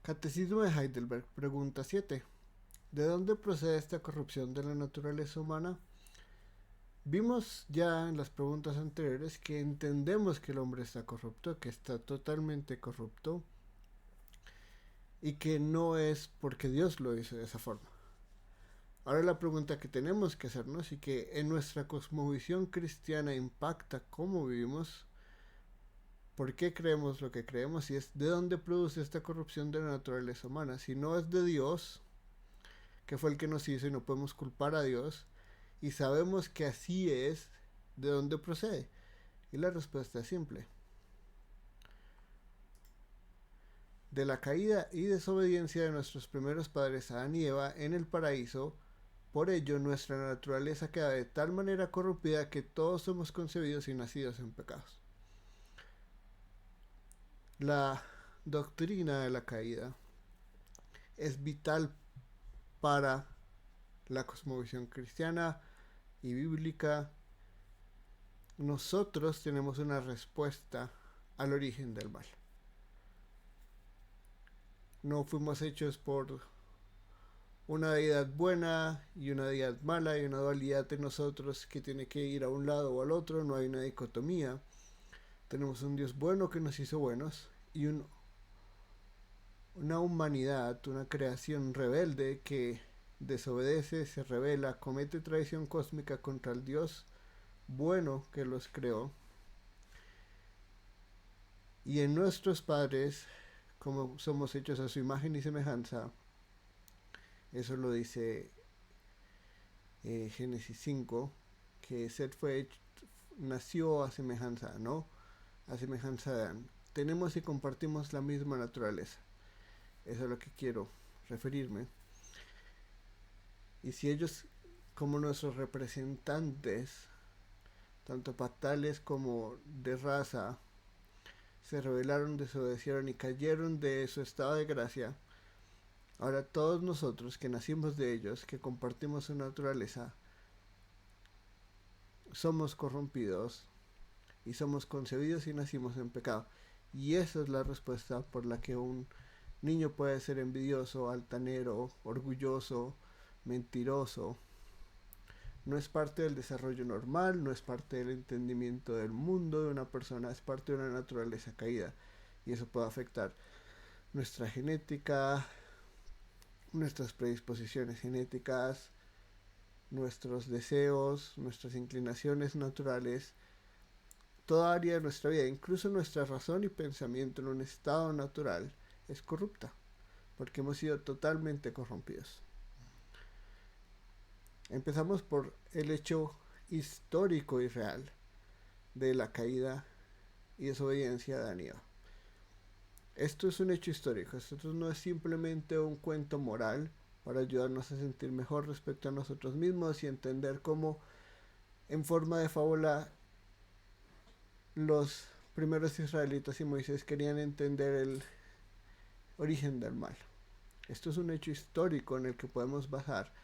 Catecismo de Heidelberg, pregunta 7. ¿De dónde procede esta corrupción de la naturaleza humana? Vimos ya en las preguntas anteriores que entendemos que el hombre está corrupto, que está totalmente corrupto y que no es porque Dios lo hizo de esa forma. Ahora la pregunta que tenemos que hacernos y que en nuestra cosmovisión cristiana impacta cómo vivimos, por qué creemos lo que creemos y es de dónde produce esta corrupción de la naturaleza humana. Si no es de Dios, que fue el que nos hizo y no podemos culpar a Dios, y sabemos que así es, ¿de dónde procede? Y la respuesta es simple. De la caída y desobediencia de nuestros primeros padres Adán y Eva en el paraíso. Por ello nuestra naturaleza queda de tal manera corrompida que todos somos concebidos y nacidos en pecados. La doctrina de la caída es vital para la cosmovisión cristiana y bíblica. Nosotros tenemos una respuesta al origen del mal. No fuimos hechos por una deidad buena y una deidad mala y una dualidad de nosotros que tiene que ir a un lado o al otro. No hay una dicotomía. Tenemos un Dios bueno que nos hizo buenos y una humanidad, una creación rebelde que desobedece, se rebela, comete traición cósmica contra el Dios bueno que los creó. Y en nuestros padres, como somos hechos a su imagen y semejanza, eso lo dice Génesis 5, que Seth nació a semejanza, ¿no? A semejanza de Adán. Tenemos y compartimos la misma naturaleza. Eso es a lo que quiero referirme. Y si ellos, como nuestros representantes, tanto pactales como de raza, se rebelaron, desobedecieron y cayeron de su estado de gracia, ahora todos nosotros que nacimos de ellos, que compartimos su naturaleza, somos corrompidos y somos concebidos y nacimos en pecado. Y esa es la respuesta por la que un niño puede ser envidioso, altanero, orgulloso, mentiroso. No es parte del desarrollo normal, no es parte del entendimiento del mundo de una persona, es parte de una naturaleza caída. Y eso puede afectar nuestra genética, nuestras predisposiciones genéticas, nuestros deseos, nuestras inclinaciones naturales, toda área de nuestra vida, incluso nuestra razón y pensamiento en un estado natural, es corrupta, porque hemos sido totalmente corrompidos. Empezamos por el hecho histórico y real de la caída y desobediencia de Adán y Eva. Esto es un hecho histórico, esto no es simplemente un cuento moral para ayudarnos a sentir mejor respecto a nosotros mismos y entender cómo en forma de fábula los primeros israelitas y Moisés querían entender el origen del mal. Esto es un hecho histórico en el que podemos basar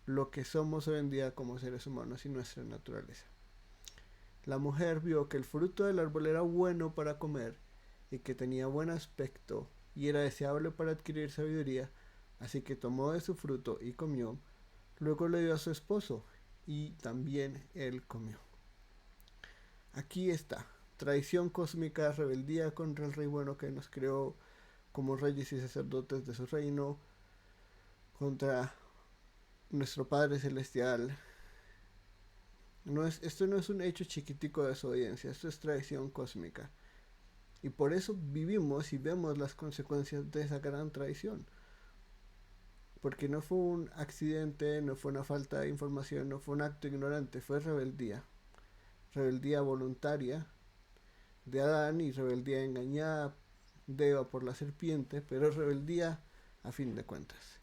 lo que somos hoy en día como seres humanos y nuestra naturaleza. La mujer vio que el fruto del árbol era bueno para comer y que tenía buen aspecto y era deseable para adquirir sabiduría, así que tomó de su fruto y comió. Luego le dio a su esposo y también él comió. Aquí está, traición cósmica, rebeldía contra el rey bueno que nos creó como reyes y sacerdotes de su reino, contra nuestro Padre Celestial. Esto no es un hecho chiquitico de desobediencia, esto es traición cósmica. Y por eso vivimos y vemos las consecuencias de esa gran traición. Porque no fue un accidente, no fue una falta de información, no fue un acto ignorante, fue rebeldía. Rebeldía voluntaria de Adán y rebeldía engañada de Eva por la serpiente, pero rebeldía a fin de cuentas.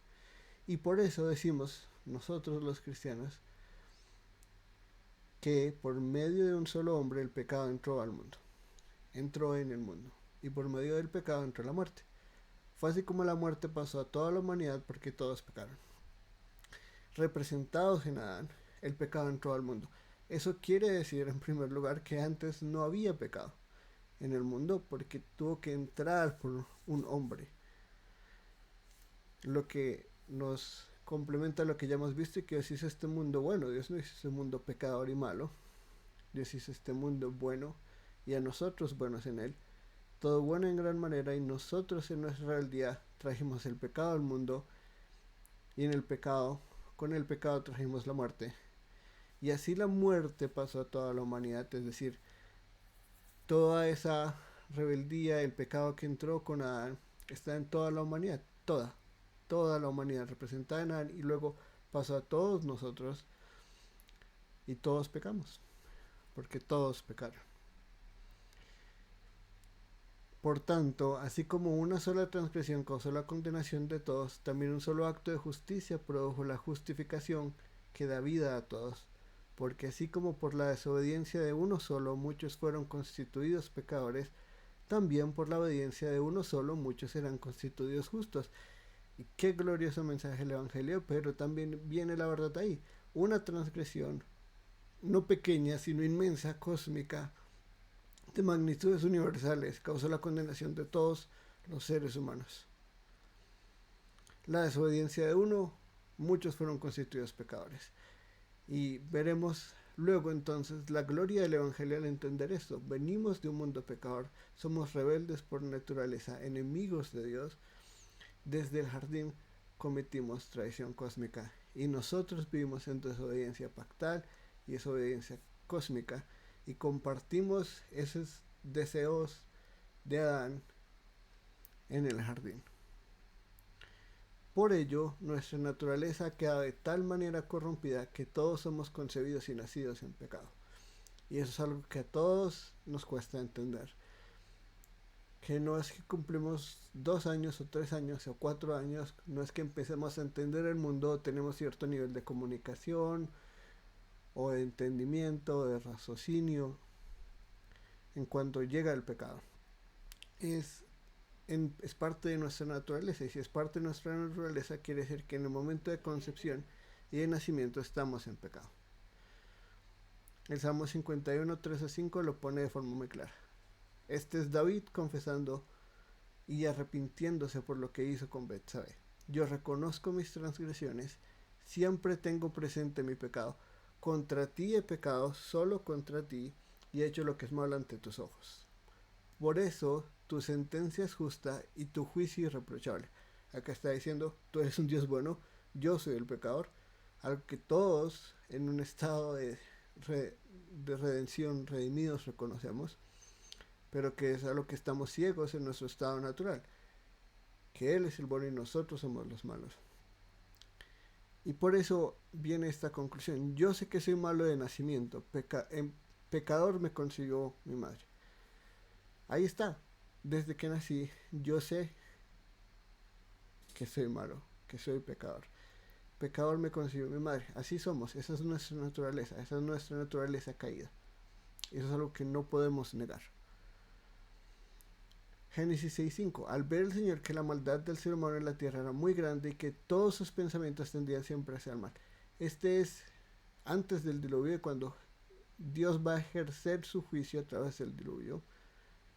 Y por eso decimos nosotros los cristianos que por medio de un solo hombre el pecado entró al mundo, entró en el mundo, y por medio del pecado entró la muerte. Fue así como la muerte pasó a toda la humanidad porque todos pecaron. Representados en Adán, el pecado entró al mundo. Eso quiere decir, en primer lugar, que antes no había pecado en el mundo porque tuvo que entrar por un hombre. lo que nos complementa lo que ya hemos visto y que Dios hizo este mundo bueno. Dios no hizo este mundo pecador y malo. Dios hizo este mundo bueno y a nosotros buenos en él. Todo bueno en gran manera y nosotros en nuestra rebeldía trajimos el pecado al mundo y en el pecado, con el pecado trajimos la muerte. Y así la muerte pasó a toda la humanidad, es decir, toda esa rebeldía, el pecado que entró con Adán, está en toda la humanidad, toda la humanidad representada en Adán y luego pasó a todos nosotros y todos pecamos, porque todos pecaron. Por tanto, así como una sola transgresión causó la condenación de todos, también un solo acto de justicia produjo la justificación que da vida a todos. Porque así como por la desobediencia de uno solo muchos fueron constituidos pecadores, también por la obediencia de uno solo muchos serán constituidos justos. Y qué glorioso mensaje el Evangelio, pero también viene la verdad ahí. Una transgresión, no pequeña, sino inmensa, cósmica, de magnitudes universales, causó la condenación de todos los seres humanos. La desobediencia de uno, muchos fueron constituidos pecadores. Y veremos luego entonces la gloria del Evangelio al entender esto. Venimos de un mundo pecador, somos rebeldes por naturaleza, enemigos de Dios. Desde el jardín cometimos traición cósmica y nosotros vivimos en desobediencia pactal y desobediencia cósmica y compartimos esos deseos de Adán en el jardín. Por ello, nuestra naturaleza queda de tal manera corrompida que todos somos concebidos y nacidos en pecado. Y eso es algo que a todos nos cuesta entender. Que no es que cumplimos 2 años o 3 años o 4 años, no es que empecemos a entender el mundo, tenemos cierto nivel de comunicación o de entendimiento, o de raciocinio, en cuanto llega el pecado. Es parte de nuestra naturaleza, y si es parte de nuestra naturaleza quiere decir que en el momento de concepción y de nacimiento estamos en pecado. El Salmo 51, 3-5 lo pone de forma muy clara. Este es David confesando y arrepintiéndose por lo que hizo con Betsabé. Yo reconozco mis transgresiones, siempre tengo presente mi pecado. Contra ti he pecado, solo contra ti, y he hecho lo que es malo ante tus ojos. Por eso tu sentencia es justa y tu juicio irreprochable. Acá está diciendo, tú eres un Dios bueno, yo soy el pecador, algo que todos en un estado de redención, redimidos, reconocemos, pero que es a lo que estamos ciegos en nuestro estado natural, que Él es el bueno y nosotros somos los malos. Y por eso viene esta conclusión. Yo sé que soy malo de nacimiento, pecador me concibió mi madre. Ahí está, desde que nací yo sé que soy malo, que soy pecador. Pecador me concibió mi madre, así somos, esa es nuestra naturaleza caída. Eso es algo que no podemos negar. Génesis 6:5. Al ver el Señor que la maldad del ser humano en la tierra era muy grande y que todos sus pensamientos tendían siempre hacia el mal. Este es antes del diluvio, cuando Dios va a ejercer su juicio a través del diluvio.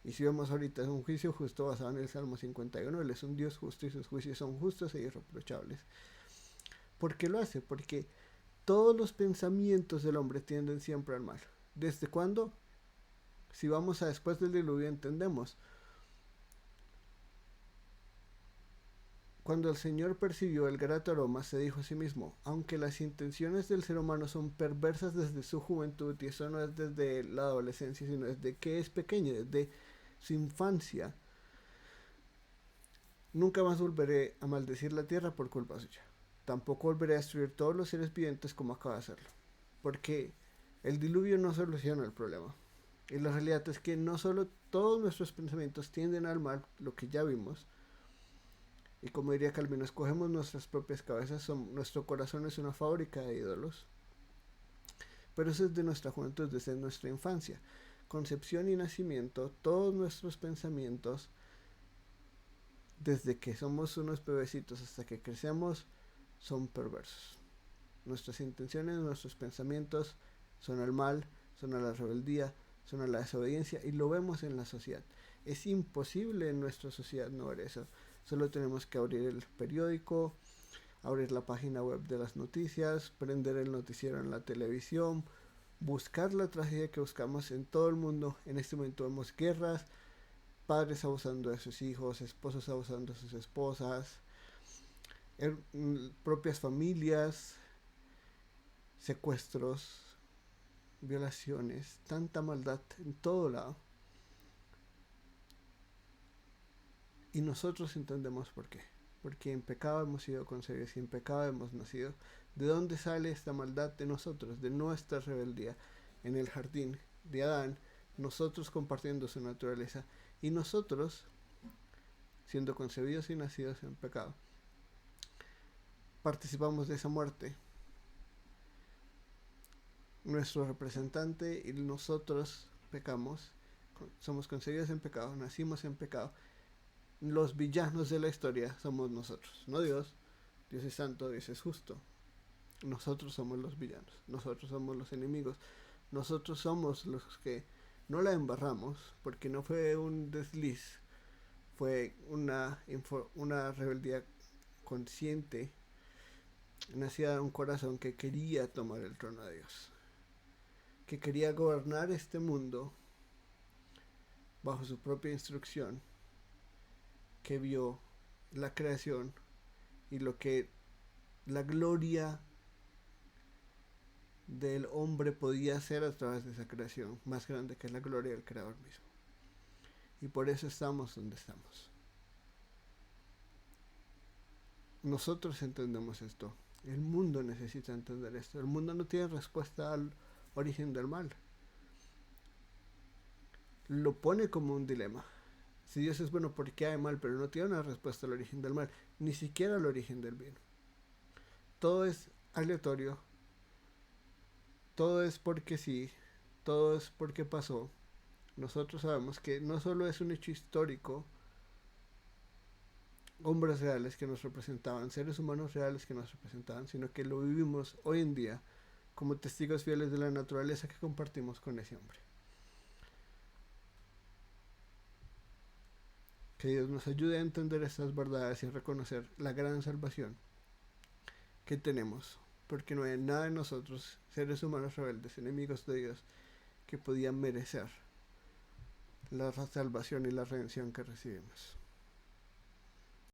Y si vemos ahorita, es un juicio justo basado en el Salmo 51. Él es un Dios justo y sus juicios son justos e irreprochables. ¿Por qué lo hace? Porque todos los pensamientos del hombre tienden siempre al mal. ¿Desde cuándo? Si vamos a después del diluvio entendemos. Cuando el Señor percibió el grato aroma, se dijo a sí mismo, aunque las intenciones del ser humano son perversas desde su juventud, y eso no es desde la adolescencia, sino desde que es pequeño, desde su infancia, nunca más volveré a maldecir la tierra por culpa suya. Tampoco volveré a destruir todos los seres vivientes como acaba de hacerlo. Porque el diluvio no soluciona el problema. Y la realidad es que no solo todos nuestros pensamientos tienden al mal, lo que ya vimos, y como diría Calvino, escogemos nuestras propias cabezas, nuestro corazón es una fábrica de ídolos. Pero eso es de nuestra juventud, desde nuestra infancia. Concepción y nacimiento, todos nuestros pensamientos, desde que somos unos bebecitos hasta que crecemos, son perversos. Nuestras intenciones, nuestros pensamientos son al mal, son a la rebeldía, son a la desobediencia, y lo vemos en la sociedad. Es imposible en nuestra sociedad no ver eso. Solo tenemos que abrir el periódico, abrir la página web de las noticias, prender el noticiero en la televisión, buscar la tragedia que buscamos en todo el mundo. En este momento vemos guerras, padres abusando de sus hijos, esposos abusando de sus esposas, propias familias, secuestros, violaciones, tanta maldad en todo lado. Y nosotros entendemos por qué. Porque en pecado hemos sido concebidos y en pecado hemos nacido. ¿De dónde sale esta maldad? De nosotros, de nuestra rebeldía. En el jardín de Adán, nosotros compartiendo su naturaleza y nosotros siendo concebidos y nacidos en pecado. Participamos de esa muerte. Nuestro representante y nosotros pecamos, somos concebidos en pecado, nacimos en pecado. Los villanos de la historia somos nosotros, no Dios. Dios es santo, Dios es justo. Nosotros somos los villanos, nosotros somos los enemigos, nosotros somos los que no la embarramos, porque no fue un desliz, fue una rebeldía consciente, nacida de un corazón que quería tomar el trono de Dios, que quería gobernar este mundo bajo su propia instrucción, que vio la creación y lo que la gloria del hombre podía hacer a través de esa creación, más grande que la gloria del Creador mismo. Y por eso estamos donde estamos. Nosotros entendemos esto. El mundo necesita entender esto. El mundo no tiene respuesta al origen del mal. Lo pone como un dilema. Si Dios es bueno, ¿por qué hay mal? Pero no tiene una respuesta al origen del mal, ni siquiera al origen del bien. Todo es aleatorio, todo es porque sí, todo es porque pasó. Nosotros sabemos que no solo es un hecho histórico, hombres reales que nos representaban, seres humanos reales que nos representaban, sino que lo vivimos hoy en día como testigos fieles de la naturaleza que compartimos con ese hombre. Que Dios nos ayude a entender estas verdades y a reconocer la gran salvación que tenemos, porque no hay nada en nosotros, seres humanos rebeldes, enemigos de Dios, que podían merecer la salvación y la redención que recibimos.